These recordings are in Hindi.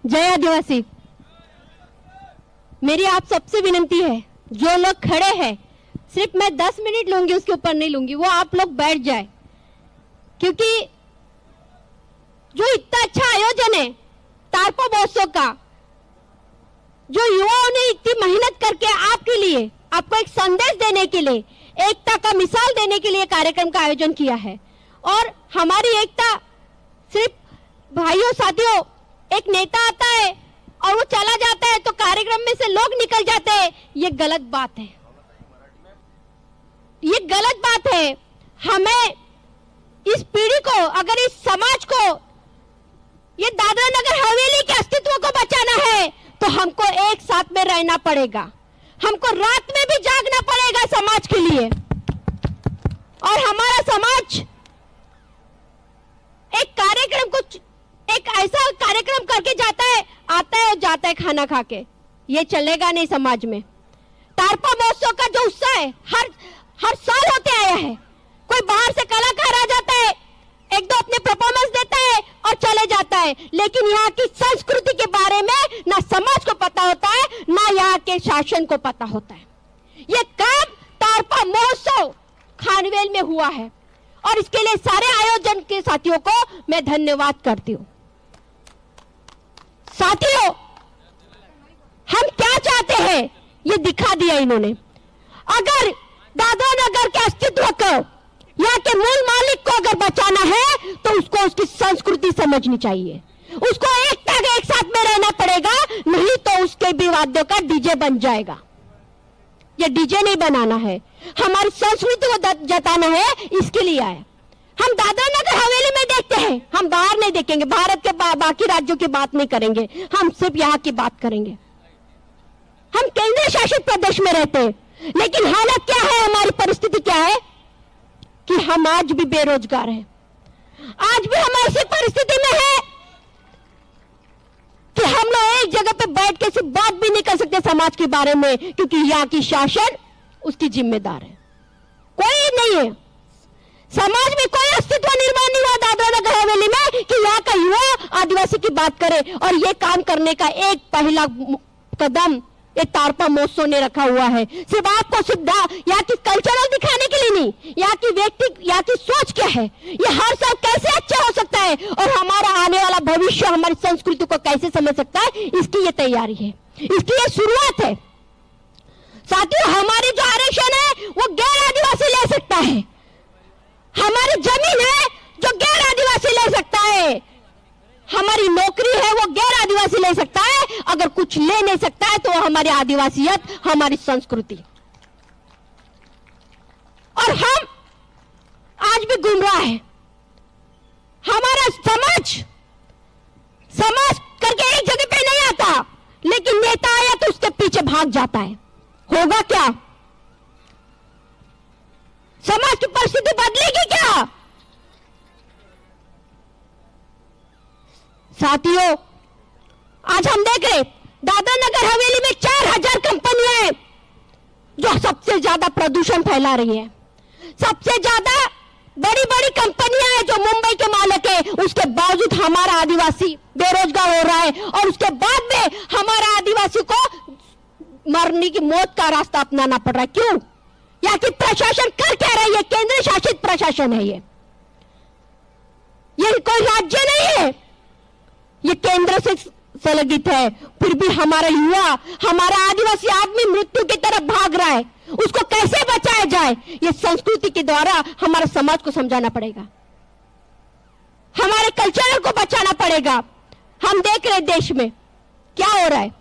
जय आदिवासी। मेरी आप सबसे विनती है, जो लोग खड़े हैं, सिर्फ मैं 10 मिनट लूंगी, उसके ऊपर नहीं लूंगी, वो आप लोग बैठ जाए, क्योंकि जो इतना अच्छा आयोजन है तारपा महोत्सव का, जो युवाओं ने इतनी मेहनत करके आपके लिए, आपको एक संदेश देने के लिए, एकता का मिसाल देने के लिए कार्यक्रम का आयोजन किया है। और हमारी एकता सिर्फ भाइयों साथियों, एक नेता आता है और वो चला जाता है तो कार्यक्रम में से लोग निकल जाते हैं, ये गलत बात है, ये गलत बात है। हमें इस पीढ़ी को, अगर इस समाज को, ये दादरा नगर हवेली के अस्तित्व को बचाना है तो हमको एक साथ में रहना पड़ेगा, हमको रात में भी जागना पड़ेगा समाज के लिए। और हमारा समाज एक कार्यक्रम को, एक ऐसा कार्यक्रम करके जाता है, आता है और जाता है खाना खा के, ये चलेगा नहीं समाज में। तारपा महोत्सव का जो उत्साह है, हर साल होते आया है। कोई बाहर से कलाकार आ जाता है, एक दो अपने परफॉर्मेंस देता है और चले जाता है, लेकिन यहाँ की संस्कृति के बारे में ना समाज को पता होता है, ना यहाँ के शासन को पता होता है। ये काम तारपा महोत्सव खानवेल में हुआ है और इसके लिए सारे आयोजन के साथियों को मैं धन्यवाद करती हूँ। साथियों, हम क्या चाहते हैं ये दिखा दिया इन्होंने। अगर दादरा नगर के अस्तित्व को, यहाँ के मूल मालिक को अगर बचाना है तो उसको उसकी संस्कृति समझनी चाहिए, उसको एक साथ में रहना पड़ेगा, नहीं तो उसके भी वाद्यों का डीजे बन जाएगा। ये डीजे नहीं बनाना है, हमारी संस्कृति को जताना है, इसके लिए आए। हम दादरा नगर हवेली में देखते हैं, हम बाहर नहीं देखेंगे, भारत के बाकी राज्यों की बात नहीं करेंगे, हम सिर्फ यहाँ की बात करेंगे। हम केंद्र शासित प्रदेश में रहते हैं, लेकिन हालत क्या है, हमारी परिस्थिति क्या है कि हम आज भी बेरोजगार हैं। आज भी हम ऐसी परिस्थिति में है कि हम लोग एक जगह पे बैठ के सिर्फ बात भी नहीं कर सकते समाज के बारे में, क्योंकि यहाँ की शासन उसकी जिम्मेदार है, कोई नहीं है। समाज में कोई अस्तित्व निर्माण नहीं हुआ दादरा नगर हवेली में कि यहाँ का युवा आदिवासी की बात करे। और ये काम करने का एक पहला कदम ये तारपा महोत्सव ने रखा हुआ है। सिर्फ आपको सिर्फ यहाँ की कल्चरल दिखाने के लिए नहीं, यहाँ की सोच क्या है, ये हर साल कैसे अच्छा हो सकता है और हमारा आने वाला भविष्य हमारी संस्कृति को कैसे समझ सकता है, इसकी ये तैयारी है, इसकी ये शुरुआत है। साथियों, हमारी जो आरक्षण है वो गैर आदिवासी ले सकता है, हमारी जमीन है जो गैर आदिवासी ले सकता है, हमारी नौकरी है वो गैर आदिवासी ले सकता है। अगर कुछ ले नहीं सकता है तो हमारी आदिवासियत, हमारी संस्कृति। और हम आज भी गुमराह है। हमारा समाज करके एक जगह पे नहीं आता, लेकिन नेता आया तो उसके पीछे भाग जाता है। होगा क्या? समाज की परिस्थिति बदलेगी क्या? साथियों, आज हम देख रहे दादरा नगर हवेली में 4000 कंपनियां हैं जो सबसे ज्यादा प्रदूषण फैला रही है। सबसे ज्यादा बड़ी बड़ी कंपनियां हैं जो मुंबई के मालिक है, उसके बावजूद हमारा आदिवासी बेरोजगार हो रहा है और उसके बाद में हमारा आदिवासी को मरने की मौत का रास्ता अपनाना पड़ रहा है। क्यों? यहाँ की प्रशासन कर क्या रही है? केंद्र शासित प्रशासन है ये कोई राज्य नहीं है, ये केंद्र से संलग्नित है। फिर भी हमारा युवा, हमारा आदिवासी आदमी मृत्यु की तरफ भाग रहा है, उसको कैसे बचाया जाए, ये संस्कृति के द्वारा हमारे समाज को समझाना पड़ेगा, हमारे कल्चर को बचाना पड़ेगा। हम देख रहे देश में क्या हो रहा है।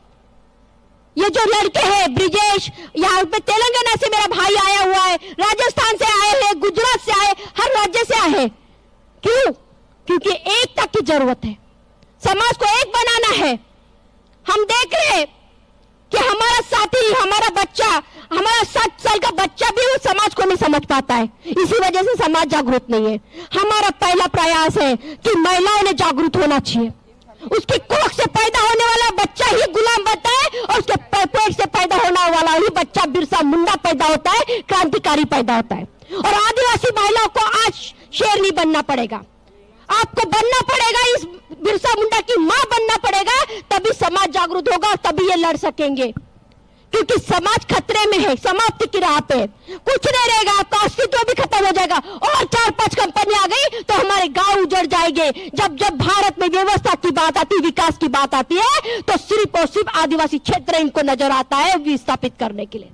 ये जो लड़के हैं ब्रिजेश, यहाँ पे तेलंगाना से मेरा भाई आया हुआ है, राजस्थान से आए हैं, गुजरात से आए, हर राज्य से आए हैं। क्यों? क्योंकि एकता की जरूरत है, समाज को एक बनाना है। हम देख रहे हैं कि हमारा साथी, हमारा बच्चा, हमारा 7 साल का बच्चा भी उस समाज को नहीं समझ पाता है, इसी वजह से समाज जागरूक नहीं है। हमारा पहला प्रयास है कि महिलाओं ने जागरूक होना चाहिए। उसकी कोख से पैदा होने वाला बच्चा ही गुलाम बनता है और उसके पेट से पैदा होने वाला ही बच्चा बिरसा मुंडा पैदा होता है, क्रांतिकारी पैदा होता है। और आदिवासी महिलाओं को आज शेर नहीं बनना पड़ेगा। आपको बनना पड़ेगा, इस बिरसा मुंडा की मां बनना पड़ेगा, तभी समाज जागरूक होगा और तभी ये लड़ सकेंगे। क्योंकि समाज खतरे में है, समाप्ति की राह पे, कुछ नहीं रहेगा, आपका अस्तित्व भी खत्म हो जाएगा। और 4-5 कंपनी आ गई तो हमारे गांव उजड़ जाएंगे। जब जब भारत में व्यवस्था की बात आती है, विकास की बात आती है, तो सिर्फ और सिर्फ आदिवासी क्षेत्र इनको नजर आता है विस्थापित करने के लिए।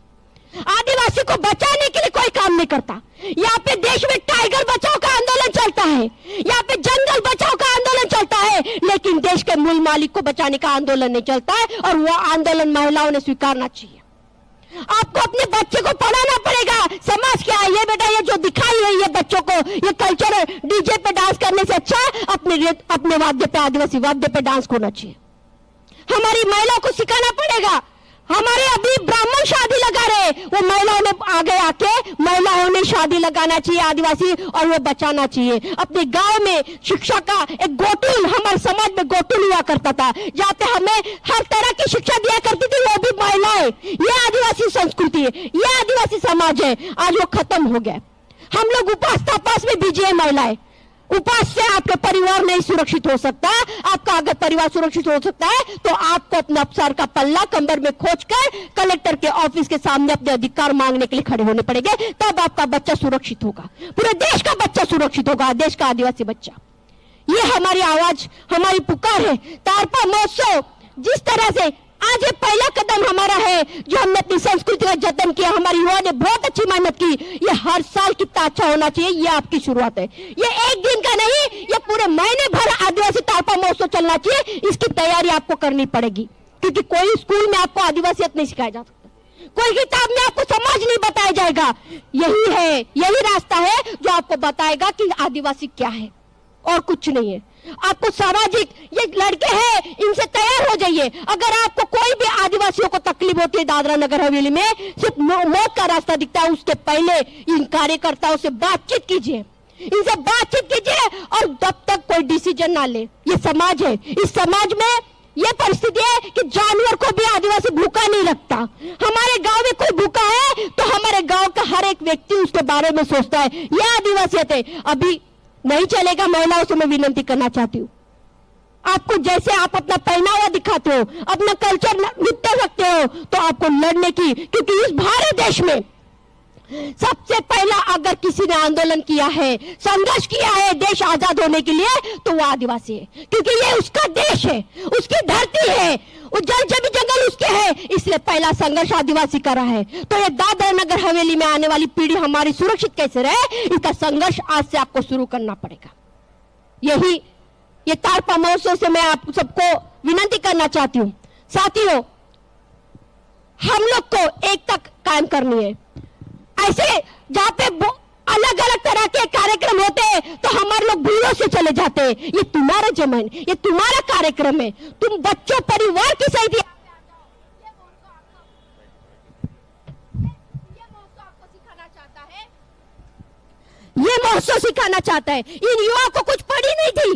आदिवासी को बचाने के लिए कोई काम नहीं करता। यहाँ पे देश में टाइगर बचाओ का आंदोलन चलता है, यहाँ पे जंगल बचाओ का आंदोलन चलता है, लेकिन देश के मूल मालिक को बचाने का आंदोलन नहीं चलता है। और वो आंदोलन महिलाओं ने स्वीकारना चाहिए। आपको अपने बच्चे को पढ़ाना पड़ेगा समाज क्या है। ये बेटा, ये जो दिखाई है ये बच्चों को, ये कल्चर डीजे पे डांस करने से अच्छा अपने वाद्य पे, आदिवासी वाद्य पे डांस होना चाहिए। हमारी महिलाओं को सिखाना पड़ेगा। हमारे अभी ब्राह्मण शादी लगा रहे, वो महिलाओं ने आगे आके महिलाओं ने शादी लगाना चाहिए आदिवासी, और वो बचाना चाहिए। अपने गांव में शिक्षा का एक गोटुल, हमारे समाज में गोटुल हुआ करता था, जहाँ पे हमें हर तरह की शिक्षा दिया करती थी, वो भी महिलाएं। ये आदिवासी संस्कृति है, ये आदिवासी समाज है, आज वो खत्म हो गया। हम लोग उपास तापास में बिजी है। महिलाएं उपास से आपके परिवार नहीं सुरक्षित हो सकता। आपका अगर परिवार सुरक्षित हो सकता है तो आपको अपने अफसर का पल्ला कंबर में खोजकर कलेक्टर के ऑफिस के सामने अपने अधिकार मांगने के लिए खड़े होने पड़ेंगे, तब आपका बच्चा सुरक्षित होगा। पूरे देश का बच्चा सुरक्षित होगा, देश का आदिवासी बच्चा। ये हमारी आवाज, हमारी पुकार है। तारपा महोत्सव जिस तरह से आज ये पहला कदम हमारा है, जो हमने अपनी संस्कृति का जतन किया, हमारी युवा ने बहुत अच्छी मेहनत की। ये हर साल कितना अच्छा होना चाहिए, ये आपकी शुरुआत है। ये एक दिन का नहीं, ये पूरे महीने भर आदिवासी तारपा महोत्सव चलना चाहिए। इसकी तैयारी आपको करनी पड़ेगी, क्योंकि कोई स्कूल में आपको आदिवासियत नहीं सिखाया जा सकता, कोई किताब में आपको समाज नहीं बताया जाएगा। यही है, यही रास्ता है जो आपको बताएगा कि आदिवासी क्या है, और कुछ नहीं है। आपको सामाजिक, ये लड़के हैं, इनसे तैयार हो जाइए। अगर आपको कोई भी आदिवासियों को तकलीफ होती है दादरा नगर हवेली में, सिर्फ मौत का रास्ता दिखता है, उसके पहले इन कार्यकर्ताओं से बातचीत कीजिए, इनसे बातचीत कीजिए, और तब तक कोई डिसीजन ना ले। ये समाज है, इस समाज में ये परिस्थिति है कि जानवर को भी आदिवासी भूखा नहीं रखता। हमारे गांव में कोई भूखा है तो हमारे गांव का हर एक व्यक्ति उसके बारे में सोचता है। यह आदिवासियत है। अभी नहीं चलेगा। महिलाओं से मैं विनती करना चाहती हूँ, आपको जैसे आप अपना पहनावा दिखाते हो, अपना कल्चर नृत्य रखते हो, तो आपको लड़ने की, क्योंकि इस भारत देश में सबसे पहला अगर किसी ने आंदोलन किया है, संघर्ष किया है देश आजाद होने के लिए, तो वो आदिवासी है। क्योंकि ये उसका देश है, उसकी धरती है, वो जल जमी जंगल उसके है, इसलिए पहला संघर्ष आदिवासी का रहा है। तो ये दादरा नगर हवेली में आने वाली पीढ़ी हमारी सुरक्षित कैसे रहे, इसका संघर्ष आज से आपको शुरू करना पड़ेगा। यही ये तारपा महोत्सव से मैं आप सबको विनती करना चाहती हूँ। साथियों, हम लोग को एकता कायम करनी है। ऐसे जहाँ पे अलग अलग तरह के कार्यक्रम होते हैं तो हमारे लोग भूलों से चले जाते हैं। ये तुम्हारा जमन, ये तुम्हारा कार्यक्रम है, तुम बच्चों परिवार की सही ये महोत्सव सिखाना चाहता है। इन युवाओं को कुछ पड़ी नहीं थी।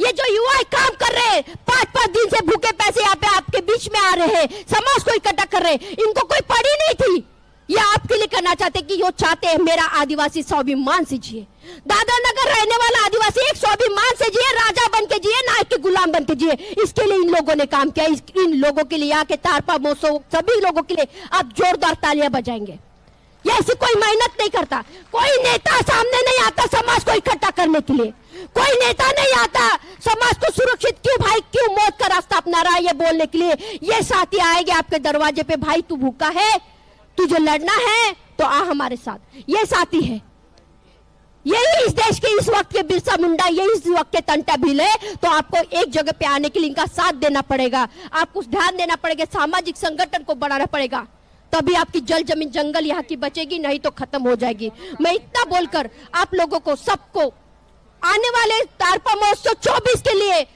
ये जो युवा काम कर रहे हैं, 5-5 दिन से भूखे पैसे यहाँ पे आपके बीच में आ रहे हैं, समाज को इकट्ठा कर रहे हैं, इनको कोई पड़ी नहीं थी। ये आपके लिए करना चाहते कि यो चाहते हैं मेरा आदिवासी स्वाभिमान से जिए। दादरा नगर रहने वाला आदिवासी एक स्वाभिमान से जिए, राजा बन के जिए, नायक के गुलाम बन के जिए। इसके लिए इन लोगों ने काम किया। इन लोगों के लिए, यहाँ के तारपा महोत्सव सभी लोगों के लिए आप जोरदार तालियां बजाएंगे। ये ऐसी कोई मेहनत नहीं करता, कोई नेता सामने नहीं आता समाज को इकट्ठा करने के लिए, कोई नेता नहीं आता समाज को सुरक्षित क्यों भाई, क्यों मौत का रास्ता अपना रहा है ये बोलने के लिए। ये साथी आएंगे आपके दरवाजे पे, भाई तू भूखा है, तुझे लड़ना है तो आ हमारे साथ। ये साथी है, यही इस देश के इस वक्त के बिरसा मुंडा, यही इस वक्त के तंटा भील है। तो आपको एक जगह पे आने के लिए इनका साथ देना पड़ेगा, आपको ध्यान देना पड़ेगा, सामाजिक संगठन को बढ़ाना पड़ेगा, तभी आपकी जल जमीन जंगल यहाँ की बचेगी, नहीं तो खत्म हो जाएगी। मैं इतना बोलकर आप लोगों को सबको आने वाले तारपा महोत्सव 24 के लिए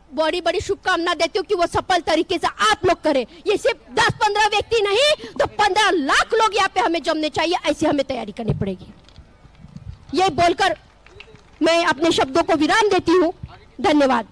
बड़ी बड़ी शुभकामना देती हूँ कि वो सफल तरीके से आप लोग करें। ये सिर्फ 10-15 व्यक्ति नहीं तो 15 लाख लोग यहाँ पे हमें जमने चाहिए, ऐसी हमें तैयारी करनी पड़ेगी। ये बोलकर मैं अपने शब्दों को विराम देती हूँ। धन्यवाद।